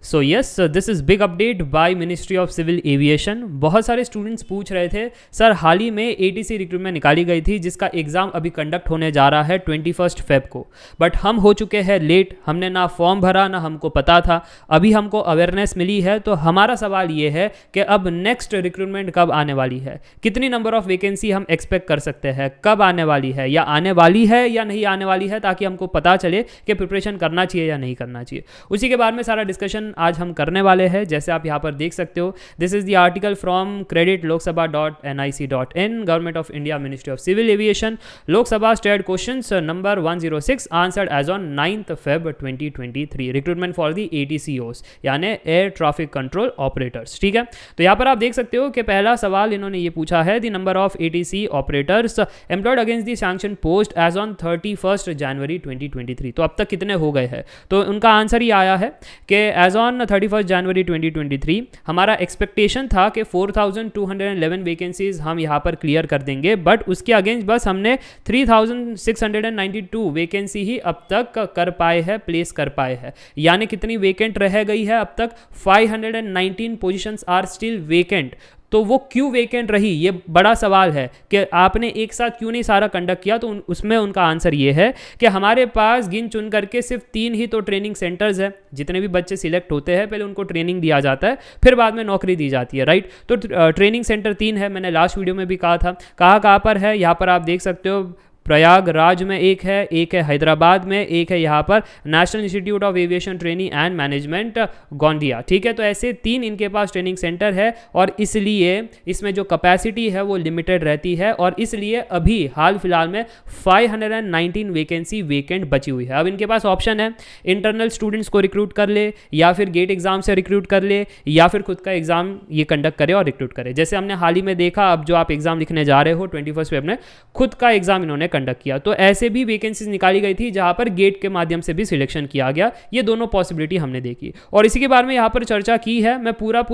So yes, this is big update by ministry of civil aviation. बहुत सारे students पूछ रहे थे सर, हाल ही में एटीसी रिक्रूटमेंट निकाली गई थी जिसका एग्ज़ाम अभी कंडक्ट होने जा रहा है 21 फेब को, बट हम हो चुके हैं लेट, हमने ना फॉर्म भरा ना हमको पता था, अभी हमको अवेयरनेस मिली है। तो हमारा सवाल ये है कि अब नेक्स्ट रिक्रूटमेंट कब आने वाली है, कितनी नंबर ऑफ वैकेंसी हम एक्सपेक्ट कर सकते हैं, कब आने वाली है या आने वाली है या नहीं आने वाली है, ताकि हमको पता चले कि प्रिपरेशन करना चाहिए या नहीं करना चाहिए। उसी के बारे में सारा डिस्कशन आज हम करने वाले हैं। जैसे आप यहाँ पर देख सकते हो, this is the article from creditloksabha.nic.in, government of India, ministry of civil aviation, Lok Sabha state questions number 106 answered as on 9th Feb 2023, recruitment for the ATCOs यानी एयर ट्रैफिक कंट्रोल ऑपरेटर्स। ठीक है, तो यहाँ पर आप देख सकते हो कि पहला सवाल इन्होंने ये पूछा है, the number of ATC operators employed against the sanction post as on 31 January 2023। तो अब तक कितने हो गए हैं, तो उनका आंसर ही आया है कि एज ऑन 31 जनवरी 2023 हमारा एक्सपेक्टेशन था कि 4211 वैकेंसीज हम यहाँ पर क्लियर कर देंगे, बट उसके अगेंस्ट बस हमने 3692 वैकेंसी ही अब तक कर पाए हैं, प्लेस कर पाए हैं। यानी कितनी वैकेंट रह गई है अब तक, 519 पोजीशंस आर स्टिल वैकेंट। तो वो क्यों वैकेंट रही, ये बड़ा सवाल है कि आपने एक साथ क्यों नहीं सारा कंडक्ट किया। तो उसमें उनका आंसर ये है कि हमारे पास गिन चुन करके सिर्फ 3 ही तो ट्रेनिंग सेंटर्स है। जितने भी बच्चे सिलेक्ट होते हैं पहले उनको ट्रेनिंग दिया जाता है, फिर बाद में नौकरी दी जाती है, राइट। तो ट्रेनिंग सेंटर 3 है, मैंने लास्ट वीडियो में भी कहा था। कहाँ पर है, यहाँ पर आप देख सकते हो, प्रयागराज में एक है हैदराबाद में, एक है यहाँ पर national institute of aviation training and management Gondia. ठीक है, तो ऐसे 3 इनके पास ट्रेनिंग सेंटर है और इसलिए इसमें जो कैपेसिटी है वो लिमिटेड रहती है और इसलिए अभी हाल फिलहाल में 519 वैकेंसी वैकेंट बची हुई है। अब इनके पास ऑप्शन है, इंटरनल स्टूडेंट्स को रिक्रूट कर ले या फिर गेट एग्जाम से रिक्रूट कर ले या फिर खुद का एग्जाम ये कंडक्ट करे और रिक्रूट करे। जैसे हमने हाल ही में देखा, अब जो आप एग्जाम लिखने जा रहे हो 21 फेब में, खुद का एग्जाम इन्होंने कंडक्ट किया। तो ऐसे भी वैकेंसीज निकाली गई थी जहां पर गेट के माध्यम से भी सिलेक्शन किया गया। ये दोनों पॉसिबिलिटी हमने देखी और इसी के बारे में यहां पर चर्चा की है। मैं पूरा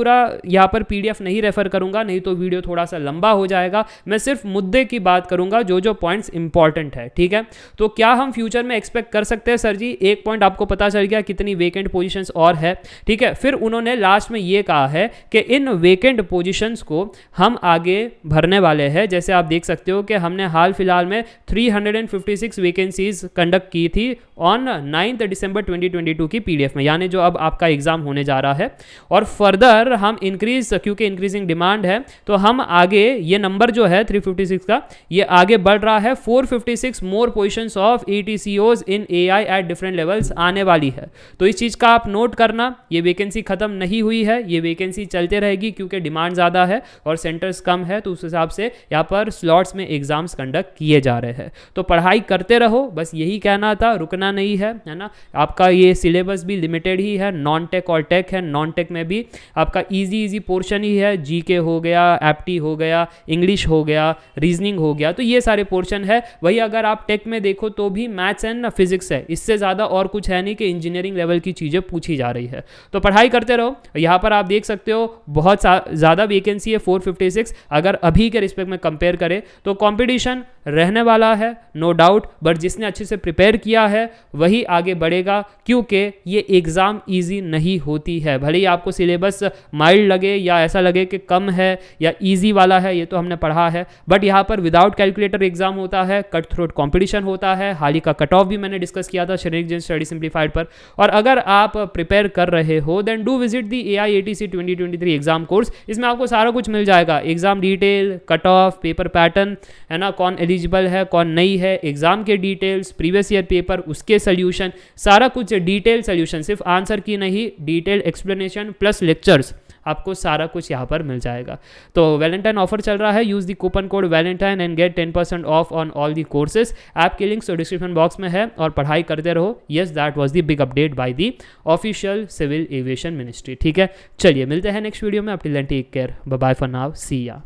यहां पर PDF नहीं रेफर करूंगा, नहीं तो वीडियो थोड़ा सा लंबा हो जाएगा। मैं सिर्फ मुद्दे की बात करूंगा, जो पॉइंट्स इंपॉर्टेंट है। ठीक है, तो क्या हम फ्यूचर में एक्सपेक्ट कर सकते हैं, सर जी एक पॉइंट आपको पता चल गया कितनी वेकेंट पोजीशंस और है। ठीक है, फिर उन्होंने लास्ट में ये कहा है कि इन वेकेंट पोजीशंस को हम आगे भरने वाले हैं। जैसे आप देख सकते हो कि हमने हाल फिलहाल में 356 वैकेंसीज कंडक्ट की थी ऑन 9 दिसंबर 2022 की PDF में, यानी जो अब आपका एग्जाम होने जा रहा है। और फर्दर हम इंक्रीज, क्योंकि इंक्रीजिंग डिमांड है, तो हम आगे ये नंबर जो है 356 का, ये आगे बढ़ रहा है। 456 more positions of ATCOs in AI at different levels आने वाली है। तो इस चीज का आप नोट करना, ये वैकेंसी खत्म नहीं हुई है, ये वैकेंसी चलते रहेगी क्योंकि डिमांड ज्यादा है और सेंटर्स कम है, तो उस हिसाब से यहाँ पर स्लॉट्स में एग्जाम्स कंडक्ट किए जा रहे हैं। तो पढ़ाई करते रहो, बस यही कहना था, रुकना नहीं है ना। आपका ये सिलेबस भी लिमिटेड ही है, नॉन टेक और टेक है। नॉन टेक में भी आपका इजी पोर्शन ही है, GK हो गया, एप्टी हो गया, इंग्लिश हो गया, रीजनिंग हो गया, तो ये सारे पोर्शन है। वही अगर आप टेक में देखो तो भी मैथ्स एंड फिजिक्स है, इससे ज़्यादा और कुछ है नहीं कि इंजीनियरिंग लेवल की चीज़ें पूछी जा रही है। तो पढ़ाई करते रहो। यहाँ पर आप देख सकते हो बहुत ज़्यादा वैकेंसी है, 456। अगर अभी के रिस्पेक्ट में कंपेयर करें तो कॉम्पिटिशन रहने वाला है, नो डाउट, बट जिसने अच्छे से प्रिपेयर किया है वही आगे बढ़ेगा, क्योंकि ये एग्ज़ाम इजी नहीं होती है। भले ही आपको सिलेबस माइल्ड लगे या ऐसा लगे कि कम है या इजी वाला है, ये तो हमने पढ़ा है, बट यहाँ पर विदाउट कैलकुलेटर एग्जाम होता है, कट थ्रोट कॉम्पिटिशन होता है। हाल ही का कट ऑफ भी मैंने डिस्कस किया था श्रेणिक स्टडी सिंप्लीफाइड पर। और अगर आप प्रिपेयर कर रहे हो then do visit the AIATC 2023 exam course. इसमें आपको सारा कुछ मिल जाएगा, exam detail, cut off, paper pattern है ना, कौन एलिजिबल है कौन नहीं है, एग्जाम के डिटेल्स, प्रीवियस ईयर पेपर, उसके सोल्यूशन, सारा कुछ डिटेल सोल्यूशन, सिर्फ आंसर की नहीं, डिटेल एक्सप्लेनेशन प्लस लेक्चर्स, आपको सारा कुछ यहाँ पर मिल जाएगा। तो वैलेंटाइन ऑफर चल रहा है, use the coupon code Valentine and get 10% off on all the courses. App के लिंक्स डिस्क्रिप्शन बॉक्स में है और पढ़ाई करते रहो। Yes, that was the big update by the official civil aviation ministry. ठीक है, चलिए मिलते हैं नेक्स्ट वीडियो में। Up till then take care, bye bye for now, see या।